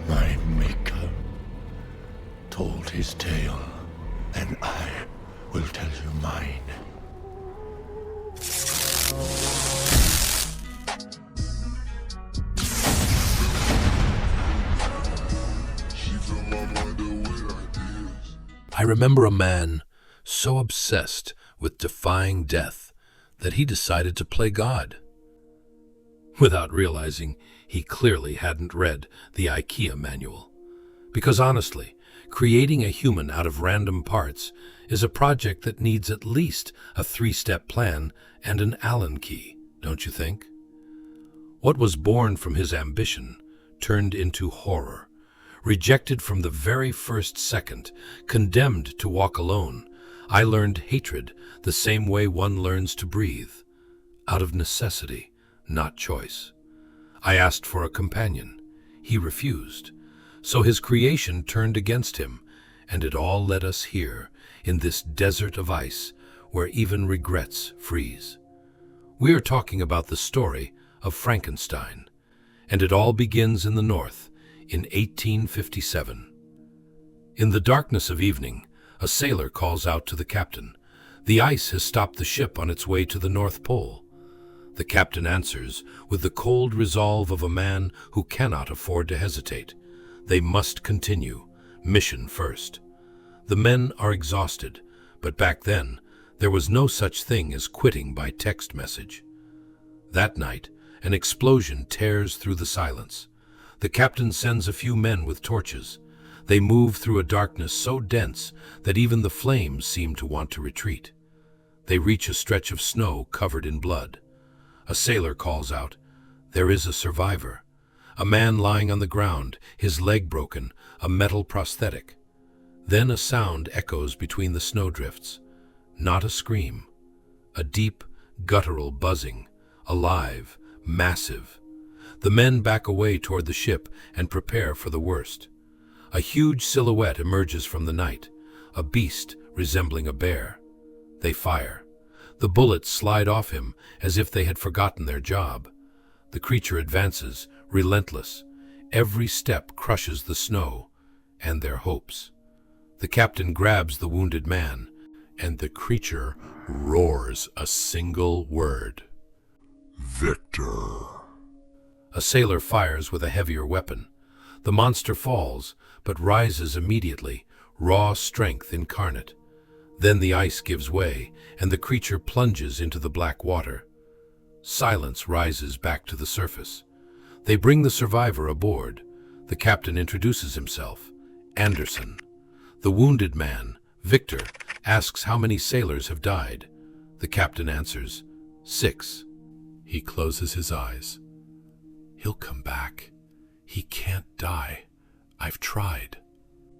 My maker told his tale, and I will tell you mine. I remember a man so obsessed with defying death that he decided to play God. Without realizing, he clearly hadn't read the IKEA manual. Because honestly, creating a human out of random parts is a project that needs at least a 3-step plan and an Allen key, don't you think? What was born from his ambition turned into horror. Rejected from the very first second, condemned to walk alone, I learned hatred the same way one learns to breathe, out of necessity, not choice. I asked for a companion. He refused. So his creation turned against him, and it all led us here, in this desert of ice, where even regrets freeze. We are talking about the story of Frankenstein, and it all begins in the north, in 1857. In the darkness of evening, a sailor calls out to the captain. The ice has stopped the ship on its way to the North Pole. The captain answers with the cold resolve of a man who cannot afford to hesitate. They must continue, mission first. The men are exhausted, but back then, there was no such thing as quitting by text message. That night, an explosion tears through the silence. The captain sends a few men with torches. They move through a darkness so dense that even the flames seem to want to retreat. They reach a stretch of snow covered in blood. A sailor calls out, "There is a survivor." A man lying on the ground, his leg broken, a metal prosthetic. Then a sound echoes between the snowdrifts. Not a scream. A deep, guttural buzzing. Alive, massive. The men back away toward the ship and prepare for the worst. A huge silhouette emerges from the night, a beast resembling a bear. They fire. The bullets slide off him as if they had forgotten their job. The creature advances, relentless. Every step crushes the snow and their hopes. The captain grabs the wounded man, and the creature roars a single word. Victor. A sailor fires with a heavier weapon. The monster falls, but rises immediately, raw strength incarnate. Then the ice gives way, and the creature plunges into the black water. Silence rises back to the surface. They bring the survivor aboard. The captain introduces himself, Anderson. The wounded man, Victor, asks how many sailors have died. The captain answers, 6. He closes his eyes. He'll come back. He can't die. I've tried.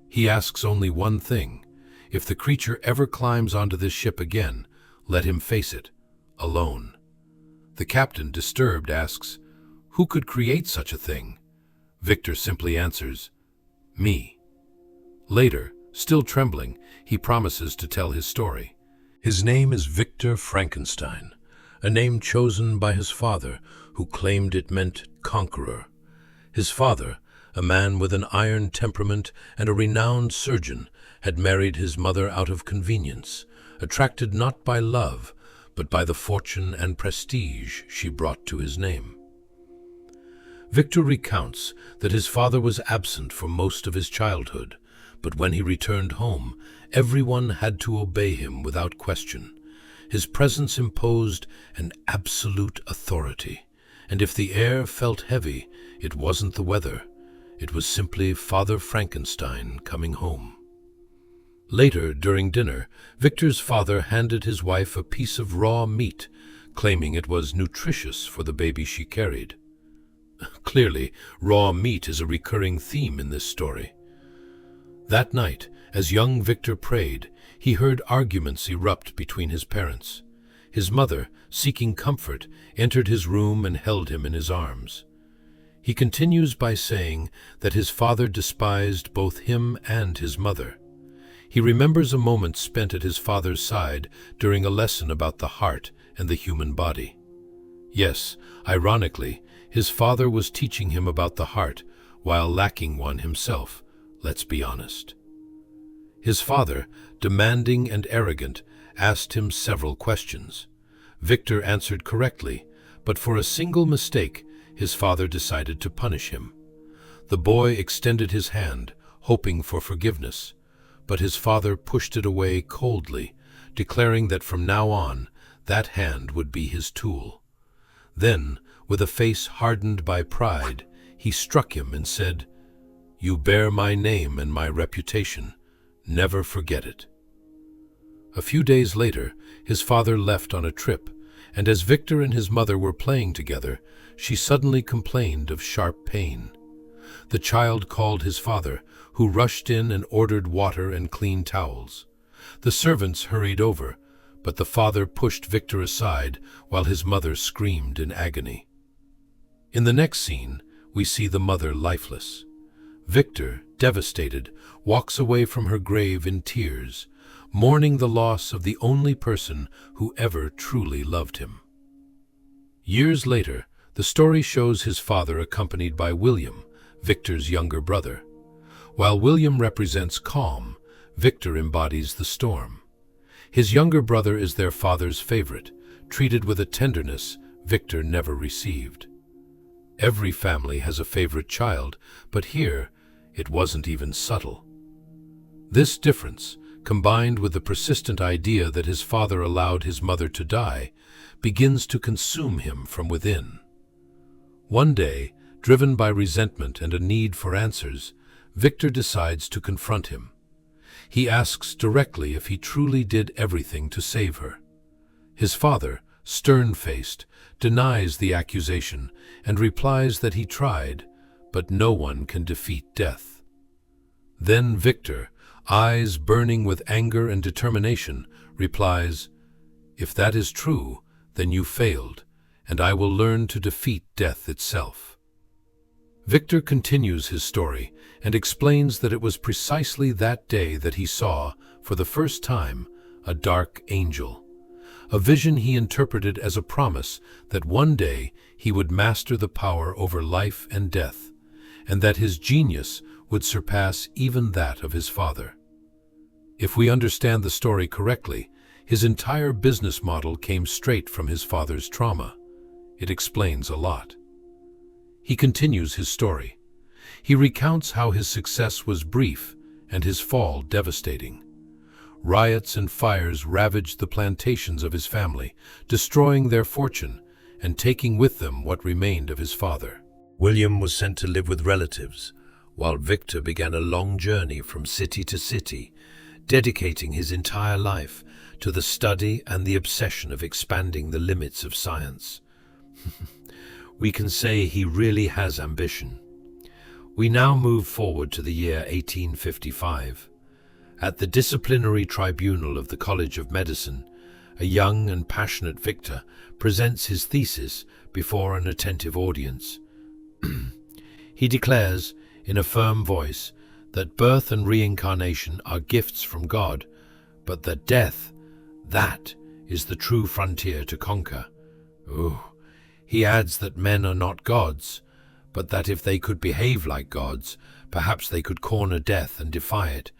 He asks only one thing. If the creature ever climbs onto this ship again, let him face it, alone. The captain, disturbed, asks, "Who could create such a thing?" Victor simply answers, "Me." Later, still trembling, he promises to tell his story. His name is Victor Frankenstein, a name chosen by his father, who claimed it meant conqueror. His father, a man with an iron temperament and a renowned surgeon, had married his mother out of convenience, attracted not by love, but by the fortune and prestige she brought to his name. Victor recounts that his father was absent for most of his childhood, but when he returned home, everyone had to obey him without question. His presence imposed an absolute authority, and if the air felt heavy, it wasn't the weather. It was simply Father Frankenstein coming home. Later, during dinner, Victor's father handed his wife a piece of raw meat, claiming it was nutritious for the baby she carried. Clearly, raw meat is a recurring theme in this story. That night, as young Victor prayed, he heard arguments erupt between his parents. His mother, seeking comfort, entered his room and held him in his arms. He continues by saying that his father despised both him and his mother. He remembers a moment spent at his father's side during a lesson about the heart and the human body. Yes, ironically, his father was teaching him about the heart, while lacking one himself, let's be honest. His father, demanding and arrogant, asked him several questions. Victor answered correctly, but for a single mistake, his father decided to punish him. The boy extended his hand, hoping for forgiveness, but his father pushed it away coldly, declaring that from now on, that hand would be his tool. Then, with a face hardened by pride, he struck him and said, "You bear my name and my reputation. Never forget it." A few days later, his father left on a trip, and as Victor and his mother were playing together, she suddenly complained of sharp pain. The child called his father, who rushed in and ordered water and clean towels. The servants hurried over, but the father pushed Victor aside while his mother screamed in agony. In the next scene, we see the mother lifeless. Victor, devastated, walks away from her grave in tears, mourning the loss of the only person who ever truly loved him. Years later, the story shows his father accompanied by William, Victor's younger brother. While William represents calm, Victor embodies the storm. His younger brother is their father's favorite, treated with a tenderness Victor never received. Every family has a favorite child, but here, it wasn't even subtle. This difference, combined with the persistent idea that his father allowed his mother to die, begins to consume him from within. One day, driven by resentment and a need for answers, Victor decides to confront him. He asks directly if he truly did everything to save her. His father, stern-faced, denies the accusation and replies that he tried, but no one can defeat death. Then Victor, eyes burning with anger and determination, replies, "If that is true, then you failed, and I will learn to defeat death itself." Victor continues his story and explains that it was precisely that day that he saw, for the first time, a dark angel. A vision he interpreted as a promise that one day he would master the power over life and death, and that his genius would surpass even that of his father. If we understand the story correctly, his entire business model came straight from his father's trauma. It explains a lot. He continues his story. He recounts how his success was brief and his fall devastating. Riots and fires ravaged the plantations of his family, destroying their fortune and taking with them what remained of his father. William was sent to live with relatives, while Victor began a long journey from city to city, dedicating his entire life to the study and the obsession of expanding the limits of science. We can say he really has ambition. We now move forward to the year 1855. At the disciplinary tribunal of the College of Medicine, a young and passionate Victor presents his thesis before an attentive audience. He declares, in a firm voice, that birth and reincarnation are gifts from God, but that death, that is the true frontier to conquer. He adds that men are not gods, but that if they could behave like gods, perhaps they could corner death and defy it,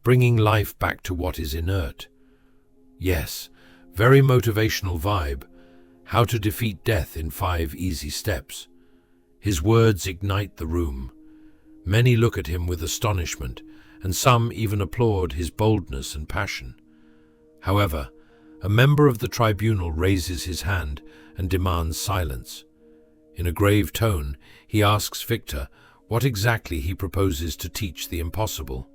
bringing life back to what is inert. Yes, very motivational vibe. How to defeat death in 5 easy steps. His words ignite the room. Many look at him with astonishment, and some even applaud his boldness and passion. However, a member of the tribunal raises his hand and demands silence. In a grave tone, he asks Victor what exactly he proposes to teach the impossible.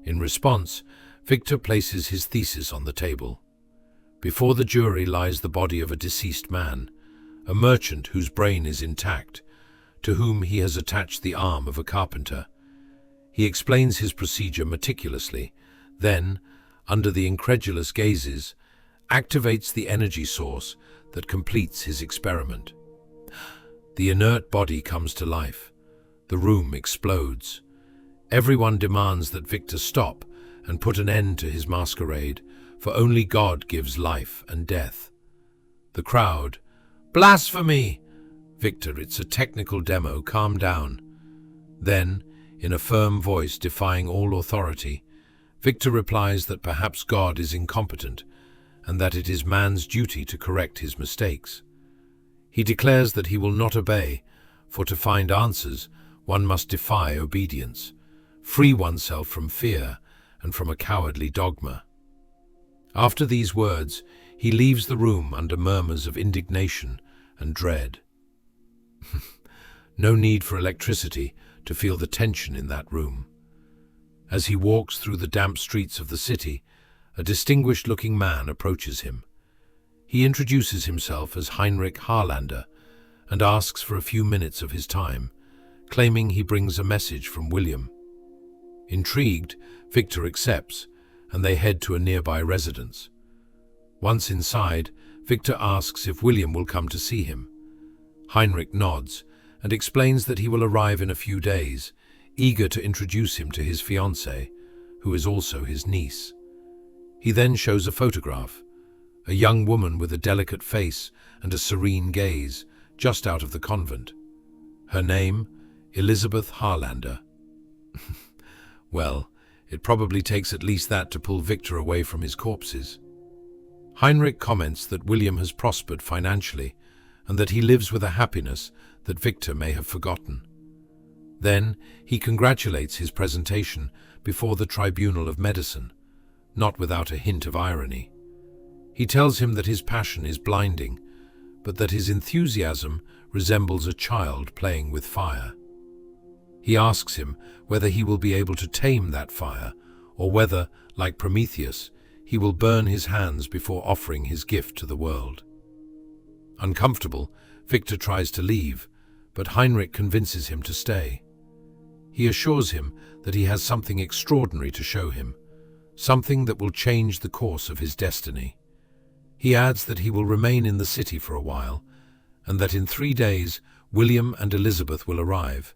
In response, Victor places his thesis on the table. Before the jury lies the body of a deceased man, a merchant whose brain is intact, to whom he has attached the arm of a carpenter. He explains his procedure meticulously, then, under the incredulous gazes, activates the energy source that completes his experiment. The inert body comes to life. The room explodes. Everyone demands that Victor stop and put an end to his masquerade, for only God gives life and death. The crowd, "Blasphemy!" "Victor, it's a technical demo, calm down." Then, in a firm voice defying all authority, Victor replies that perhaps God is incompetent and that it is man's duty to correct his mistakes. He declares that he will not obey, for to find answers, one must defy obedience, free oneself from fear and from a cowardly dogma. After these words, he leaves the room under murmurs of indignation and dread. No need for electricity to feel the tension in that room. As he walks through the damp streets of the city, a distinguished-looking man approaches him. He introduces himself as Heinrich Harlander and asks for a few minutes of his time, claiming he brings a message from William. Intrigued, Victor accepts, and they head to a nearby residence. Once inside, Victor asks if William will come to see him. Heinrich nods and explains that he will arrive in a few days, eager to introduce him to his fiancée, who is also his niece. He then shows a photograph, a young woman with a delicate face and a serene gaze, just out of the convent. Her name, Elizabeth Harlander. Well, it probably takes at least that to pull Victor away from his corpses. Heinrich comments that William has prospered financially and that he lives with a happiness that Victor may have forgotten. Then he congratulates his presentation before the Tribunal of Medicine, not without a hint of irony. He tells him that his passion is blinding, but that his enthusiasm resembles a child playing with fire. He asks him whether he will be able to tame that fire, or whether, like Prometheus, he will burn his hands before offering his gift to the world. Uncomfortable, Victor tries to leave, but Heinrich convinces him to stay. He assures him that he has something extraordinary to show him, something that will change the course of his destiny. He adds that he will remain in the city for a while, and that in 3 days William and Elizabeth will arrive,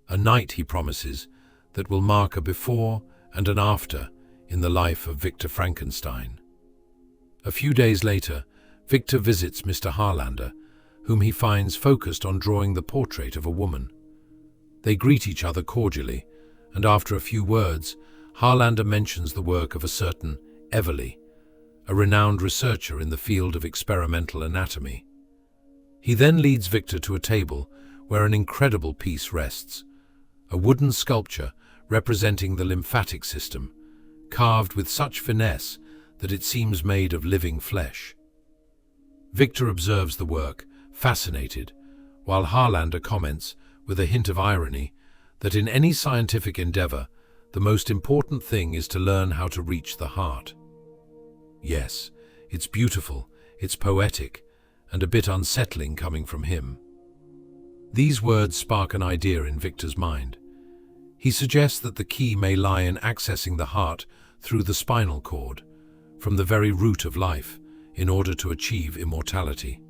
a night, he promises, that will mark a before and an after in the life of Victor Frankenstein. A few days later, Victor visits Mr. Harlander, whom he finds focused on drawing the portrait of a woman. They greet each other cordially, and after a few words, Harlander mentions the work of a certain Everly, a renowned researcher in the field of experimental anatomy. He then leads Victor to a table where an incredible piece rests, a wooden sculpture representing the lymphatic system, carved with such finesse that it seems made of living flesh. Victor observes the work, fascinated, while Harlander comments, with a hint of irony, that in any scientific endeavor, the most important thing is to learn how to reach the heart. Yes, it's beautiful, it's poetic, and a bit unsettling coming from him. These words spark an idea in Victor's mind. He suggests that the key may lie in accessing the heart through the spinal cord, from the very root of life, in order to achieve immortality.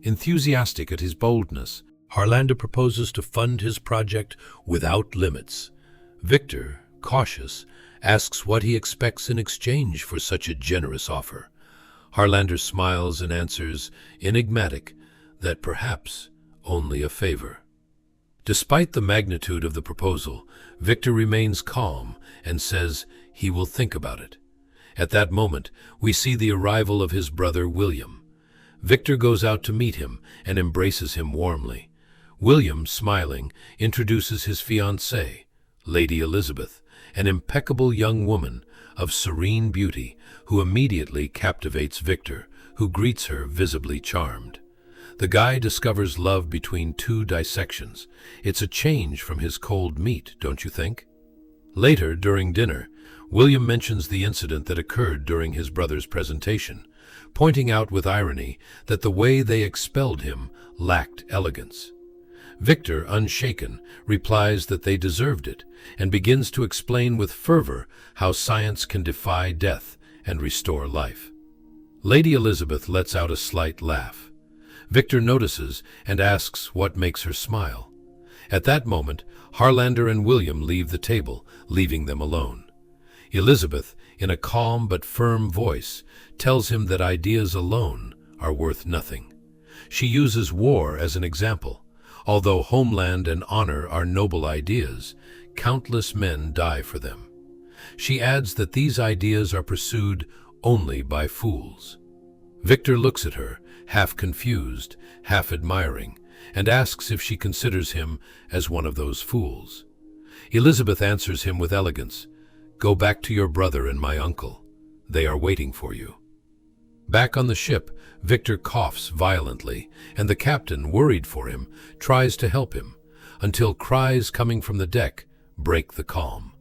Enthusiastic at his boldness, Harlander proposes to fund his project without limits. Victor, cautious, asks what he expects in exchange for such a generous offer. Harlander smiles and answers, enigmatic, that perhaps only a favor. Despite the magnitude of the proposal, Victor remains calm and says he will think about it. At that moment, we see the arrival of his brother William. Victor goes out to meet him and embraces him warmly. William, smiling, introduces his fiancée, Lady Elizabeth, an impeccable young woman of serene beauty who immediately captivates Victor, who greets her visibly charmed. The guy discovers love between 2 dissections. It's a change from his cold meat, don't you think? Later, during dinner, William mentions the incident that occurred during his brother's presentation, pointing out with irony that the way they expelled him lacked elegance. Victor, unshaken, replies that they deserved it, and begins to explain with fervor how science can defy death and restore life. Lady Elizabeth lets out a slight laugh. Victor notices and asks what makes her smile. At that moment, Harlander and William leave the table, leaving them alone. Elizabeth, in a calm but firm voice, tells him that ideas alone are worth nothing. She uses war as an example, Although homeland and honor are noble ideas, countless men die for them. She adds that these ideas are pursued only by fools. Victor looks at her, half confused, half admiring, and asks if she considers him as one of those fools. Elizabeth answers him with elegance, "Go back to your brother and my uncle. They are waiting for you." Back on the ship, Victor coughs violently, and the captain, worried for him, tries to help him, until cries coming from the deck break the calm.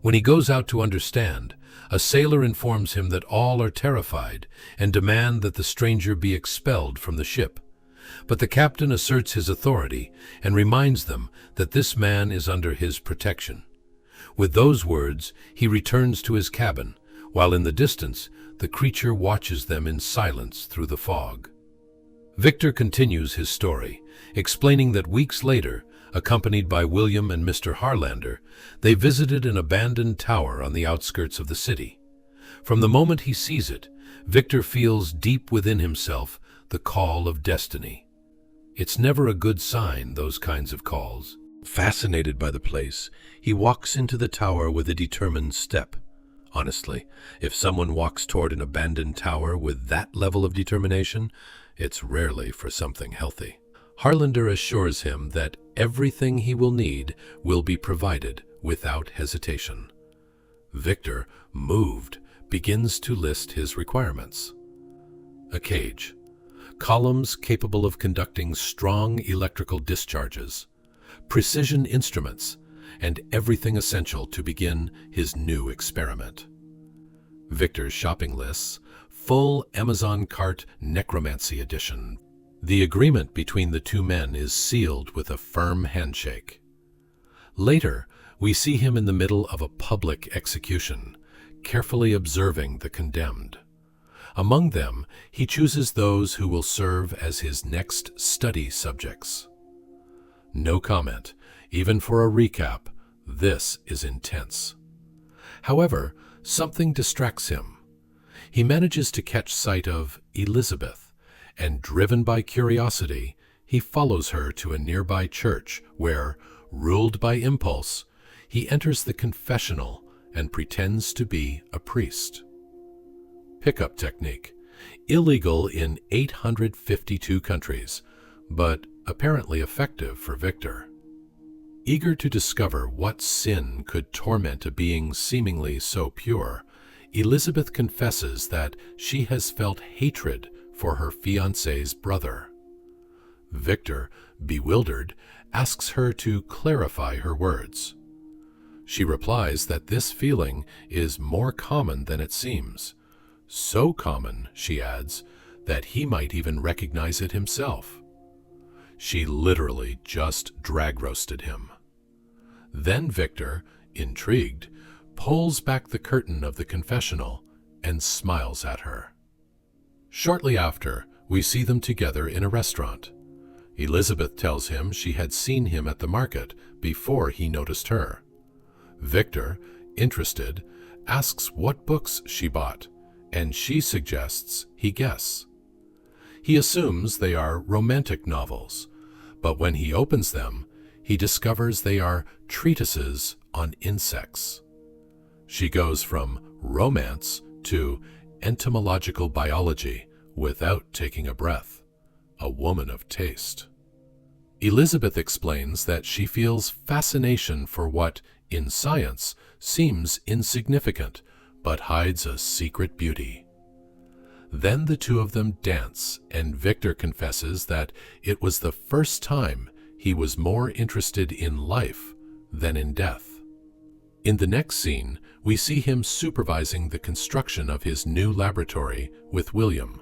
When he goes out to understand, a sailor informs him that all are terrified and demand that the stranger be expelled from the ship. But the captain asserts his authority and reminds them that this man is under his protection. With those words, he returns to his cabin, while in the distance, the creature watches them in silence through the fog. Victor continues his story, explaining that weeks later, accompanied by William and Mr. Harlander, they visited an abandoned tower on the outskirts of the city. From the moment he sees it, Victor feels deep within himself the call of destiny. It's never a good sign, those kinds of calls. Fascinated by the place, he walks into the tower with a determined step. Honestly, if someone walks toward an abandoned tower with that level of determination, it's rarely for something healthy. Harlander assures him that everything he will need will be provided without hesitation. Victor, moved, begins to list his requirements. A cage, columns capable of conducting strong electrical discharges, precision instruments, and everything essential to begin his new experiment. Victor's shopping lists, full Amazon cart necromancy edition. The agreement between the two men is sealed with a firm handshake. Later, we see him in the middle of a public execution, carefully observing the condemned. Among them, he chooses those who will serve as his next study subjects. No comment, even for a recap. This is intense. However, something distracts him. He manages to catch sight of Elizabeth, and driven by curiosity, he follows her to a nearby church where, ruled by impulse, he enters the confessional and pretends to be a priest. Pickup technique, illegal in 852 countries, but apparently effective for Victor. Eager to discover what sin could torment a being seemingly so pure, Elizabeth confesses that she has felt hatred for her fiancé's brother. Victor, bewildered, asks her to clarify her words. She replies that this feeling is more common than it seems. So common, she adds, that he might even recognize it himself. She literally just drag-roasted him. Then Victor, intrigued, pulls back the curtain of the confessional and smiles at her. Shortly after, we see them together in a restaurant. Elizabeth tells him she had seen him at the market before he noticed her. Victor, interested, asks what books she bought, and she suggests he guess. He assumes they are romantic novels, but when he opens them, he discovers they are treatises on insects. She goes from romance to entomological biology without taking a breath. A woman of taste. Elizabeth explains that she feels fascination for what, in science, seems insignificant, but hides a secret beauty. Then the two of them dance, and Victor confesses that it was the first time he was more interested in life than in death. In the next scene, we see him supervising the construction of his new laboratory with William.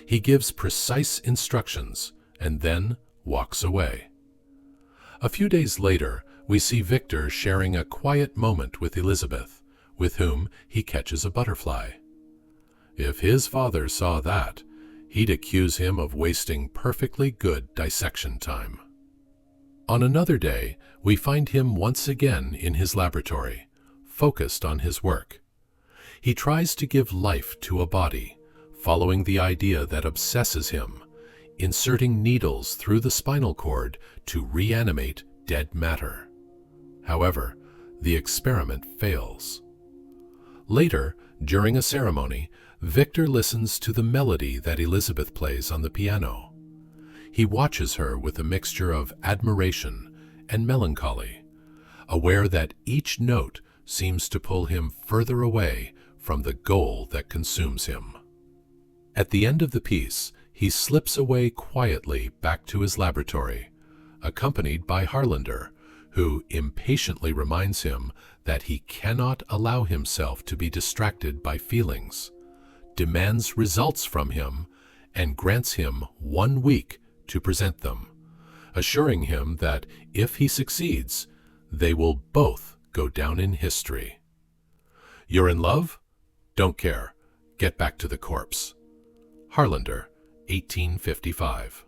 He gives precise instructions and then walks away. A few days later, we see Victor sharing a quiet moment with Elizabeth, with whom he catches a butterfly. If his father saw that, he'd accuse him of wasting perfectly good dissection time. On another day, we find him once again in his laboratory, focused on his work. He tries to give life to a body, following the idea that obsesses him, inserting needles through the spinal cord to reanimate dead matter. However, the experiment fails. Later, during a ceremony, Victor listens to the melody that Elizabeth plays on the piano. He watches her with a mixture of admiration and melancholy, aware that each note seems to pull him further away from the goal that consumes him. At the end of the piece, he slips away quietly back to his laboratory, accompanied by Harlander, who impatiently reminds him that he cannot allow himself to be distracted by feelings, demands results from him, and grants him 1 week to present them, assuring him that if he succeeds, they will both go down in history. "You're in love? Don't care. Get back to the corpse." Harlander, 1855.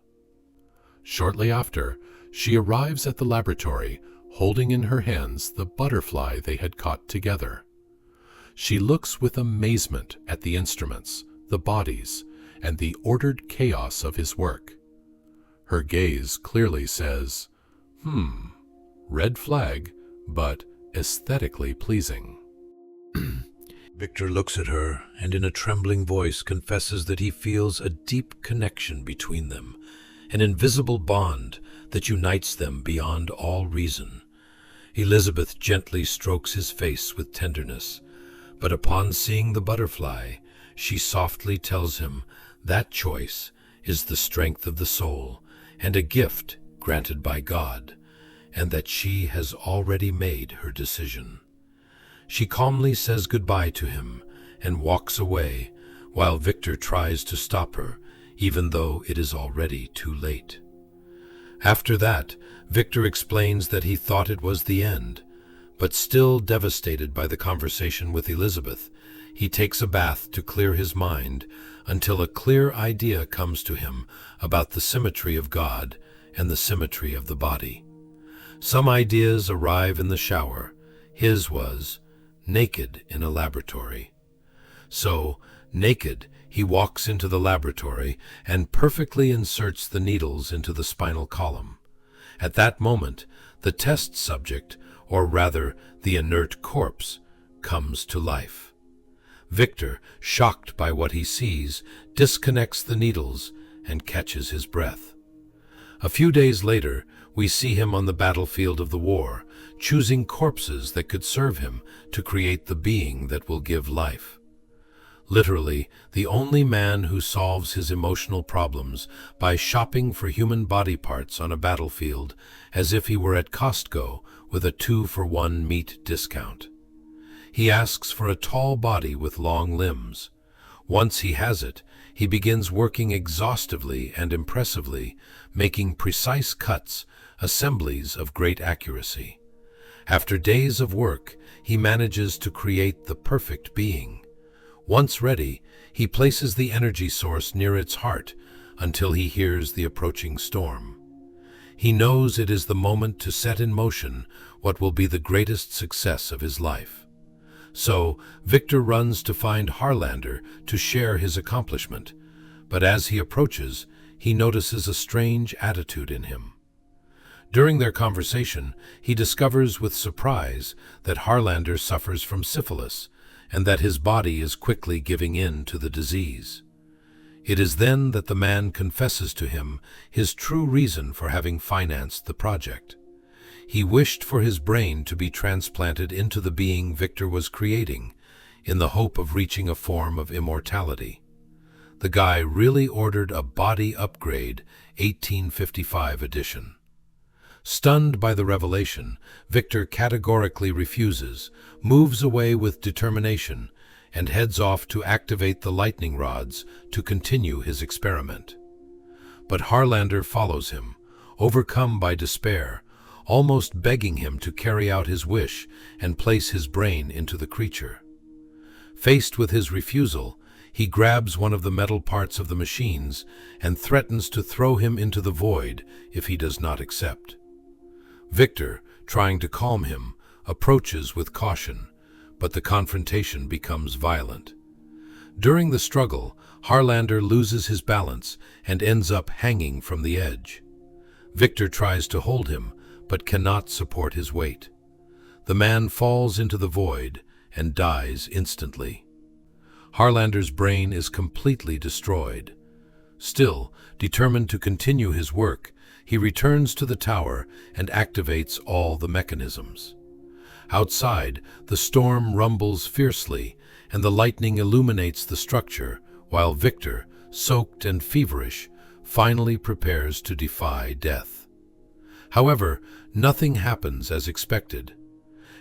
Shortly after, she arrives at the laboratory, holding in her hands the butterfly they had caught together. She looks with amazement at the instruments, the bodies, and the ordered chaos of his work. Her gaze clearly says, red flag, but aesthetically pleasing. Victor looks at her and in a trembling voice confesses that he feels a deep connection between them, an invisible bond that unites them beyond all reason. Elizabeth gently strokes his face with tenderness, but upon seeing the butterfly, she softly tells him that choice is the strength of the soul and a gift granted by God, and that she has already made her decision. She calmly says goodbye to him and walks away, while Victor tries to stop her, even though it is already too late. After that, Victor explains that he thought it was the end, but still devastated by the conversation with Elizabeth, he takes a bath to clear his mind until a clear idea comes to him about the symmetry of God and the symmetry of the body. Some ideas arrive in the shower. His was naked in a laboratory. So, naked, he walks into the laboratory and perfectly inserts the needles into the spinal column. At that moment, the test subject, or rather the inert corpse, comes to life. Victor, shocked by what he sees, disconnects the needles and catches his breath. A few days later, we see him on the battlefield of the war, choosing corpses that could serve him to create the being that will give life. Literally, the only man who solves his emotional problems by shopping for human body parts on a battlefield as if he were at Costco with a 2-for-1 meat discount. He asks for a tall body with long limbs. Once he has it, he begins working exhaustively and impressively, making precise cuts, assemblies of great accuracy. After days of work, he manages to create the perfect being. Once ready, he places the energy source near its heart until he hears the approaching storm. He knows it is the moment to set in motion what will be the greatest success of his life. So, Victor runs to find Harlander to share his accomplishment, but as he approaches, he notices a strange attitude in him. During their conversation, he discovers with surprise that Harlander suffers from syphilis and that his body is quickly giving in to the disease. It is then that the man confesses to him his true reason for having financed the project. He wished for his brain to be transplanted into the being Victor was creating, in the hope of reaching a form of immortality. The guy really ordered a body upgrade, 1855 edition. Stunned by the revelation, Victor categorically refuses, moves away with determination, and heads off to activate the lightning rods to continue his experiment. But Harlander follows him, overcome by despair, almost begging him to carry out his wish and place his brain into the creature. Faced with his refusal, he grabs one of the metal parts of the machines and threatens to throw him into the void if he does not accept. Victor, trying to calm him, approaches with caution, but the confrontation becomes violent. During the struggle, Harlander loses his balance and ends up hanging from the edge. Victor tries to hold him, but cannot support his weight. The man falls into the void and dies instantly. Harlander's brain is completely destroyed. Still, determined to continue his work, he returns to the tower and activates all the mechanisms. Outside, the storm rumbles fiercely, and the lightning illuminates the structure, while Victor, soaked and feverish, finally prepares to defy death. However, nothing happens as expected.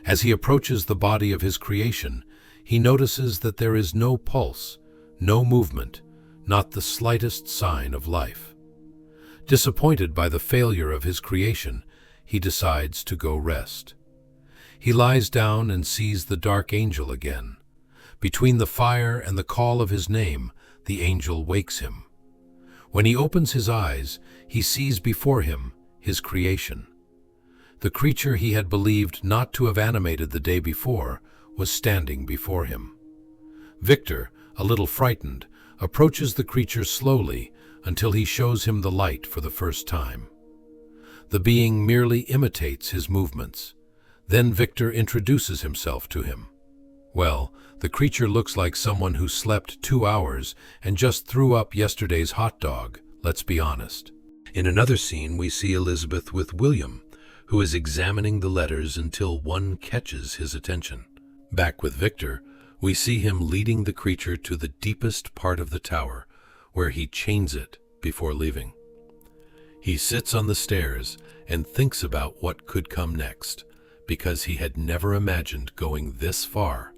As he approaches the body of his creation, he notices that there is no pulse, no movement, not the slightest sign of life. Disappointed by the failure of his creation, he decides to go rest. He lies down and sees the dark angel again. Between the fire and the call of his name, the angel wakes him. When he opens his eyes, he sees before him his creation. The creature he had believed not to have animated the day before was standing before him. Victor, a little frightened, approaches the creature slowly until he shows him the light for the first time. The being merely imitates his movements. Then Victor introduces himself to him. Well, the creature looks like someone who slept 2 hours and just threw up yesterday's hot dog, let's be honest. In another scene, we see Elizabeth with William, who is examining the letters until one catches his attention. Back with Victor, we see him leading the creature to the deepest part of the tower, where he chains it before leaving. He sits on the stairs and thinks about what could come next, because he had never imagined going this far,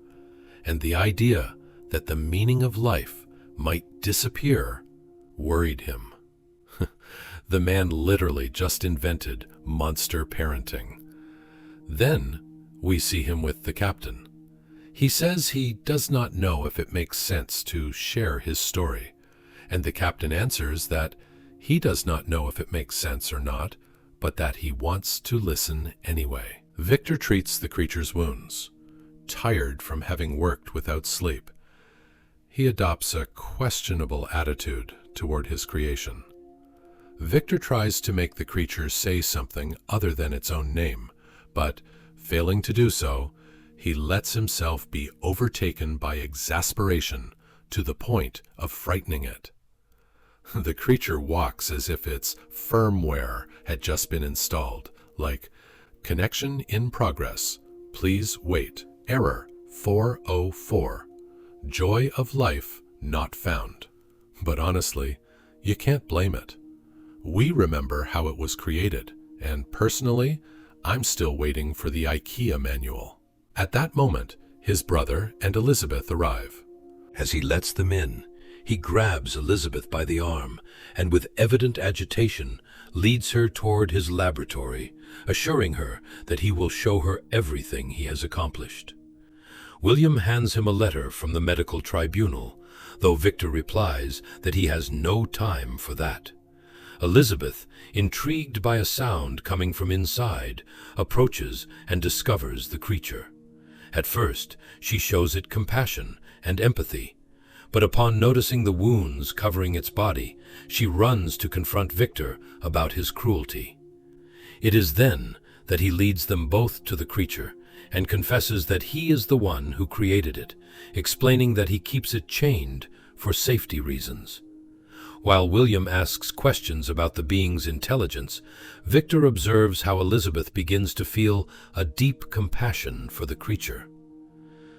and the idea that the meaning of life might disappear worried him. The man literally just invented monster parenting. Then we see him with the captain. He says he does not know if it makes sense to share his story, and the captain answers that he does not know if it makes sense or not, but that he wants to listen anyway. Victor treats the creature's wounds. Tired from having worked without sleep, he adopts a questionable attitude toward his creation. Victor tries to make the creature say something other than its own name, but, failing to do so, he lets himself be overtaken by exasperation to the point of frightening it. The creature walks as if its firmware had just been installed, like, "Connection in progress. Please wait. Error 404. Joy of life not found." But honestly, you can't blame it. We remember how it was created, and personally, I'm still waiting for the IKEA manual. At that moment, his brother and Elizabeth arrive. As he lets them in, he grabs Elizabeth by the arm and with evident agitation leads her toward his laboratory, assuring her that he will show her everything he has accomplished. William hands him a letter from the medical tribunal, though Victor replies that he has no time for that. Elizabeth, intrigued by a sound coming from inside, approaches and discovers the creature. At first, she shows it compassion and empathy, but upon noticing the wounds covering its body, she runs to confront Victor about his cruelty. It is then that he leads them both to the creature and confesses that he is the one who created it, explaining that he keeps it chained for safety reasons. While William asks questions about the being's intelligence, Victor observes how Elizabeth begins to feel a deep compassion for the creature.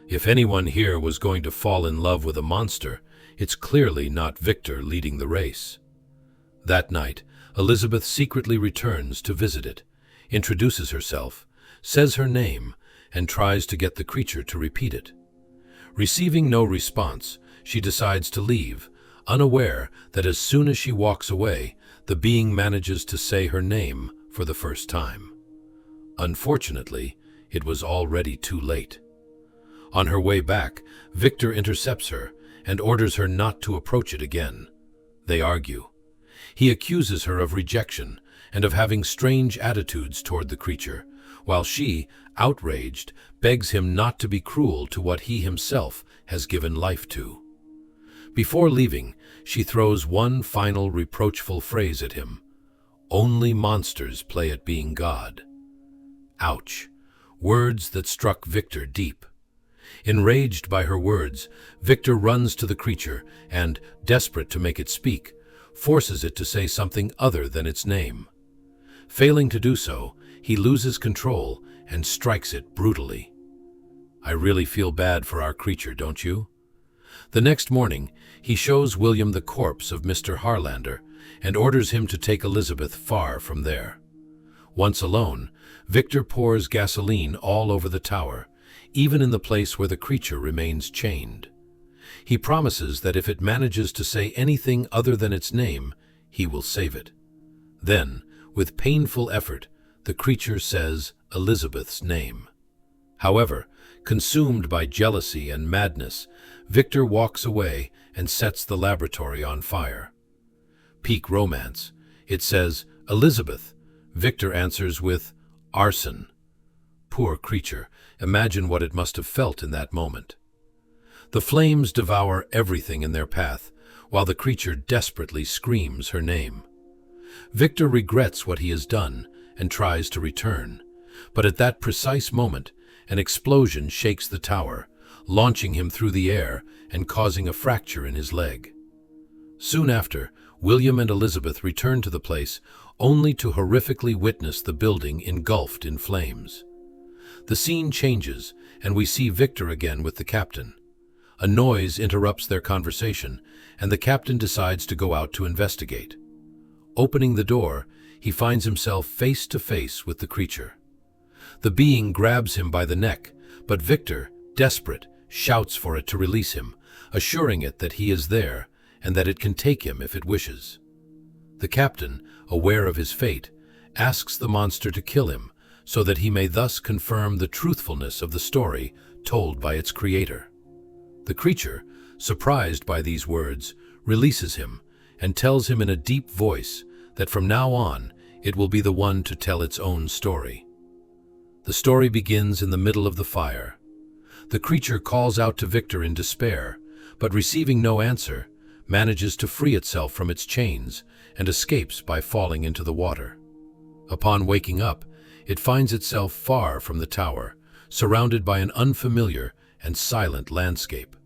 If anyone here was going to fall in love with a monster, it's clearly not Victor leading the race. That night, Elizabeth secretly returns to visit it, introduces herself, says her name, and tries to get the creature to repeat it. Receiving no response, she decides to leave, unaware that as soon as she walks away, the being manages to say her name for the first time. Unfortunately, it was already too late. On her way back, Victor intercepts her and orders her not to approach it again. They argue. He accuses her of rejection and of having strange attitudes toward the creature, while she, outraged, begs him not to be cruel to what he himself has given life to. Before leaving, she throws one final reproachful phrase at him. "Only monsters play at being God." Ouch. Words that struck Victor deep. Enraged by her words, Victor runs to the creature and, desperate to make it speak, forces it to say something other than its name. Failing to do so, he loses control and strikes it brutally. I really feel bad for our creature, don't you? The next morning, he shows William the corpse of Mr. Harlander and orders him to take Elizabeth far from there. Once alone, Victor pours gasoline all over the tower, even in the place where the creature remains chained. He promises that if it manages to say anything other than its name, he will save it. Then, with painful effort, the creature says Elizabeth's name. However, consumed by jealousy and madness, Victor walks away and sets the laboratory on fire. Peak romance. It says, "Elizabeth." Victor answers with, "Arson." Poor creature, imagine what it must have felt in that moment. The flames devour everything in their path, while the creature desperately screams her name. Victor regrets what he has done and tries to return, but at that precise moment, an explosion shakes the tower, launching him through the air and causing a fracture in his leg. Soon after, William and Elizabeth return to the place, only to horrifically witness the building engulfed in flames. The scene changes, and we see Victor again with the captain. A noise interrupts their conversation, and the captain decides to go out to investigate. Opening the door, he finds himself face to face with the creature. The being grabs him by the neck, but Victor, desperate, shouts for it to release him, assuring it that he is there and that it can take him if it wishes. The captain, aware of his fate, asks the monster to kill him so that he may thus confirm the truthfulness of the story told by its creator. The creature, surprised by these words, releases him and tells him in a deep voice that from now on it will be the one to tell its own story. The story begins in the middle of the fire. The creature calls out to Victor in despair, but receiving no answer, manages to free itself from its chains and escapes by falling into the water. Upon waking up, it finds itself far from the tower, surrounded by an unfamiliar and silent landscape.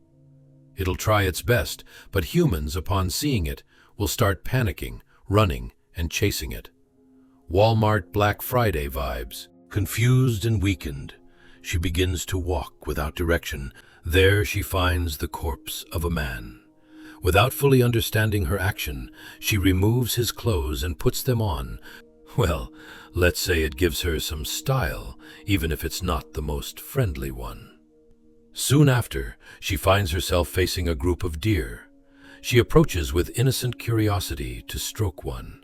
It'll try its best, but humans, upon seeing it, will start panicking, running, and chasing it. Walmart Black Friday vibes. Confused and weakened, she begins to walk without direction. There she finds the corpse of a man. Without fully understanding her action, she removes his clothes and puts them on. Well, let's say it gives her some style, even if it's not the most friendly one. Soon after, she finds herself facing a group of deer. She approaches with innocent curiosity to stroke one.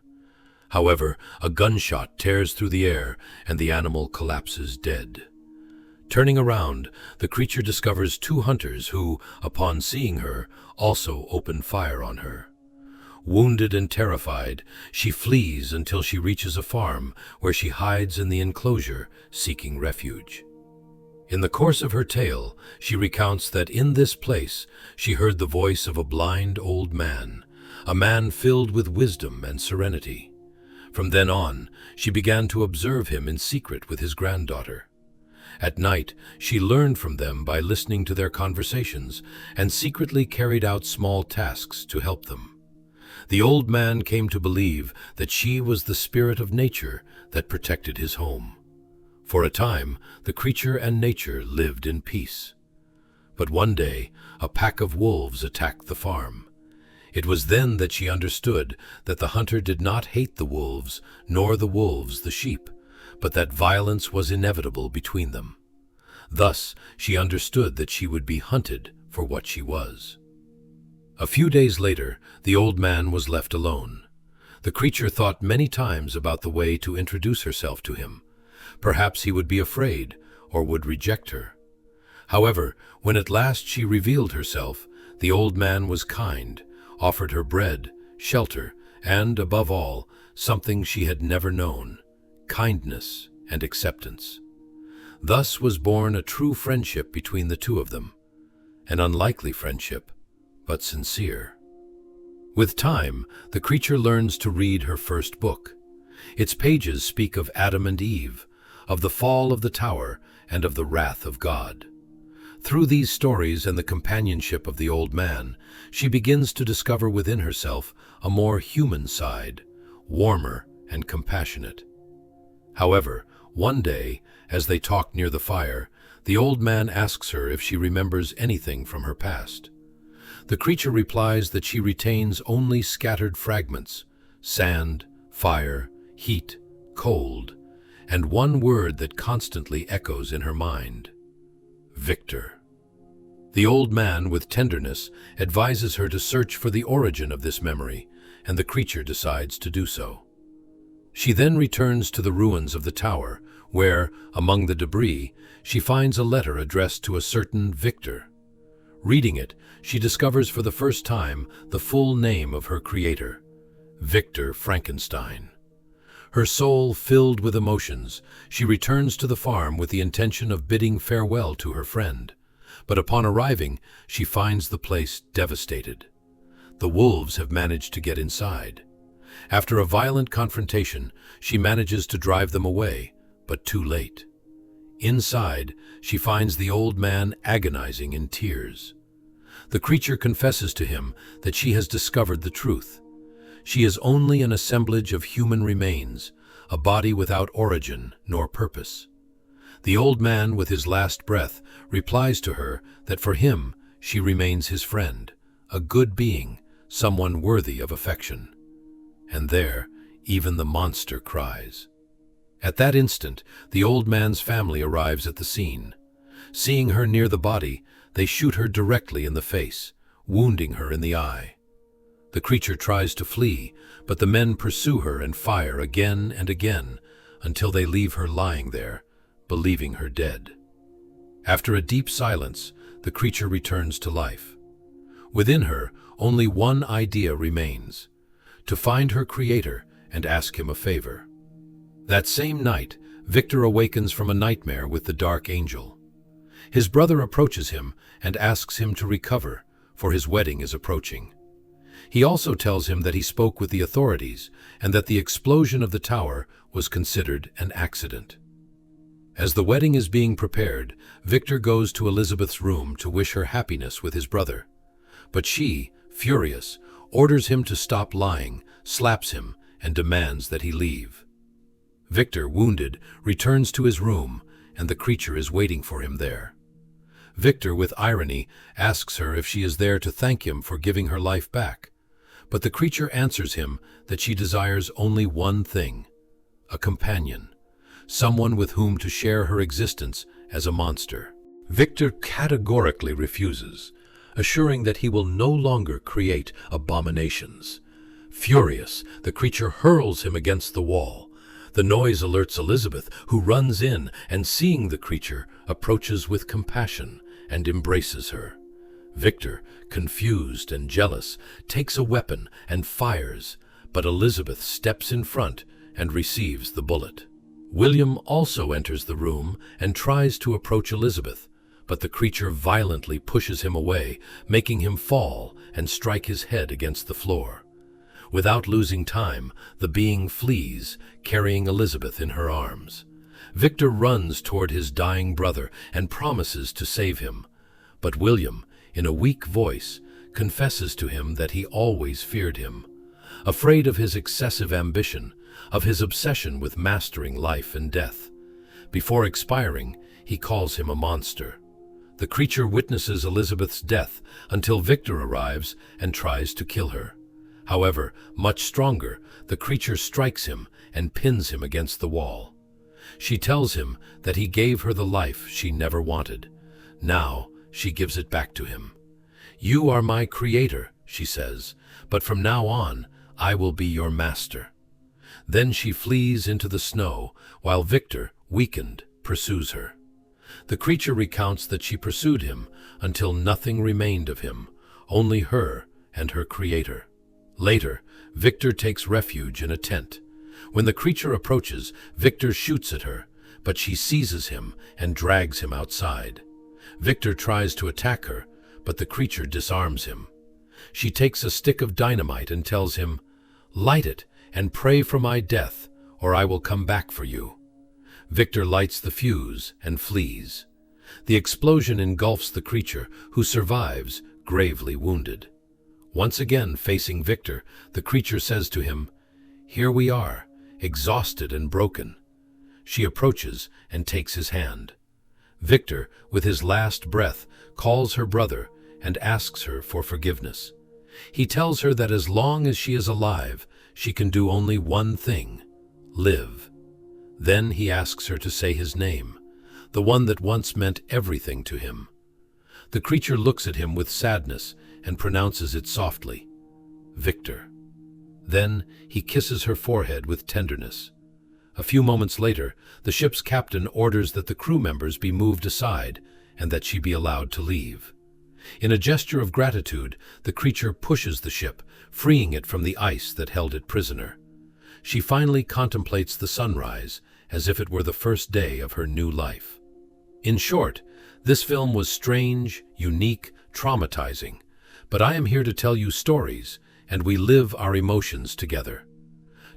However, a gunshot tears through the air and the animal collapses dead. Turning around, the creature discovers two hunters who, upon seeing her, also open fire on her. Wounded and terrified, she flees until she reaches a farm where she hides in the enclosure, seeking refuge. In the course of her tale, she recounts that in this place she heard the voice of a blind old man, a man filled with wisdom and serenity. From then on, she began to observe him in secret with his granddaughter. At night, she learned from them by listening to their conversations and secretly carried out small tasks to help them. The old man came to believe that she was the spirit of nature that protected his home. For a time, the creature and nature lived in peace. But one day, a pack of wolves attacked the farm. It was then that she understood that the hunter did not hate the wolves, nor the wolves the sheep, but that violence was inevitable between them. Thus, she understood that she would be hunted for what she was. A few days later, the old man was left alone. The creature thought many times about the way to introduce herself to him. Perhaps he would be afraid or would reject her. However, when at last she revealed herself, the old man was kind, offered her bread, shelter, and, above all, something she had never known: kindness and acceptance. Thus was born a true friendship between the two of them. An unlikely friendship, but sincere. With time, the creature learns to read her first book. Its pages speak of Adam and Eve, of the fall of the tower, and of the wrath of God. Through these stories and the companionship of the old man, she begins to discover within herself a more human side, warmer and compassionate. However, one day, as they talk near the fire, the old man asks her if she remembers anything from her past. The creature replies that she retains only scattered fragments: sand, fire, heat, cold, and one word that constantly echoes in her mind: Victor. The old man, with tenderness, advises her to search for the origin of this memory, and the creature decides to do so. She then returns to the ruins of the tower, where, among the debris, she finds a letter addressed to a certain Victor. Reading it, she discovers for the first time the full name of her creator: Victor Frankenstein. Her soul filled with emotions, she returns to the farm with the intention of bidding farewell to her friend. But upon arriving, she finds the place devastated. The wolves have managed to get inside. After a violent confrontation, she manages to drive them away, but too late. Inside, she finds the old man agonizing in tears. The creature confesses to him that she has discovered the truth. She is only an assemblage of human remains, a body without origin nor purpose. The old man, with his last breath, replies to her that for him she remains his friend, a good being, someone worthy of affection. And there, even the monster cries. At that instant, the old man's family arrives at the scene. Seeing her near the body, they shoot her directly in the face, wounding her in the eye. The creature tries to flee, but the men pursue her and fire again and again until they leave her lying there, believing her dead. After a deep silence, the creature returns to life. Within her, only one idea remains: to find her creator and ask him a favor. That same night, Victor awakens from a nightmare with the dark angel. His brother approaches him and asks him to recover, for his wedding is approaching. He also tells him that he spoke with the authorities and that the explosion of the tower was considered an accident. As the wedding is being prepared, Victor goes to Elizabeth's room to wish her happiness with his brother. But she, furious, orders him to stop lying, slaps him, and demands that he leave. Victor, wounded, returns to his room, and the creature is waiting for him there. Victor, with irony, asks her if she is there to thank him for giving her life back. But the creature answers him that she desires only one thing: a companion, someone with whom to share her existence as a monster. Victor categorically refuses, assuring that he will no longer create abominations. Furious, the creature hurls him against the wall. The noise alerts Elizabeth, who runs in and, seeing the creature, approaches with compassion and embraces her. Victor, confused and jealous, takes a weapon and fires, but Elizabeth steps in front and receives the bullet. William also enters the room and tries to approach Elizabeth, but the creature violently pushes him away, making him fall and strike his head against the floor. Without losing time, the being flees, carrying Elizabeth in her arms. Victor runs toward his dying brother and promises to save him, but William, in a weak voice, confesses to him that he always feared him. Afraid of his excessive ambition, of his obsession with mastering life and death. Before expiring, he calls him a monster. The creature witnesses Elizabeth's death until Victor arrives and tries to kill her. However, much stronger, the creature strikes him and pins him against the wall. She tells him that he gave her the life she never wanted. Now, she gives it back to him. "You are my creator," she says, "but from now on, I will be your master." Then she flees into the snow, while Victor, weakened, pursues her. The creature recounts that she pursued him until nothing remained of him, only her and her creator. Later, Victor takes refuge in a tent. When the creature approaches, Victor shoots at her, but she seizes him and drags him outside. Victor tries to attack her, but the creature disarms him. She takes a stick of dynamite and tells him, "Light it and pray for my death, or I will come back for you." Victor lights the fuse and flees. The explosion engulfs the creature, who survives, gravely wounded. Once again facing Victor, the creature says to him, "Here we are, exhausted and broken." She approaches and takes his hand. Victor, with his last breath, calls her brother and asks her for forgiveness. He tells her that as long as she is alive, she can do only one thing: live. Then he asks her to say his name, the one that once meant everything to him. The creature looks at him with sadness and pronounces it softly, "Victor." Then he kisses her forehead with tenderness. A few moments later, the ship's captain orders that the crew members be moved aside and that she be allowed to leave. In a gesture of gratitude, the creature pushes the ship, freeing it from the ice that held it prisoner. She finally contemplates the sunrise as if it were the first day of her new life. In short, this film was strange, unique, traumatizing, but I am here to tell you stories, and we live our emotions together.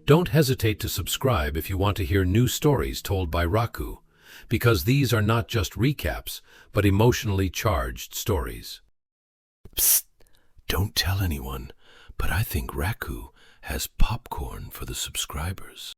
Don't hesitate to subscribe if you want to hear new stories told by Raku, because these are not just recaps, but emotionally charged stories. Psst, don't tell anyone, but I think Raku has popcorn for the subscribers.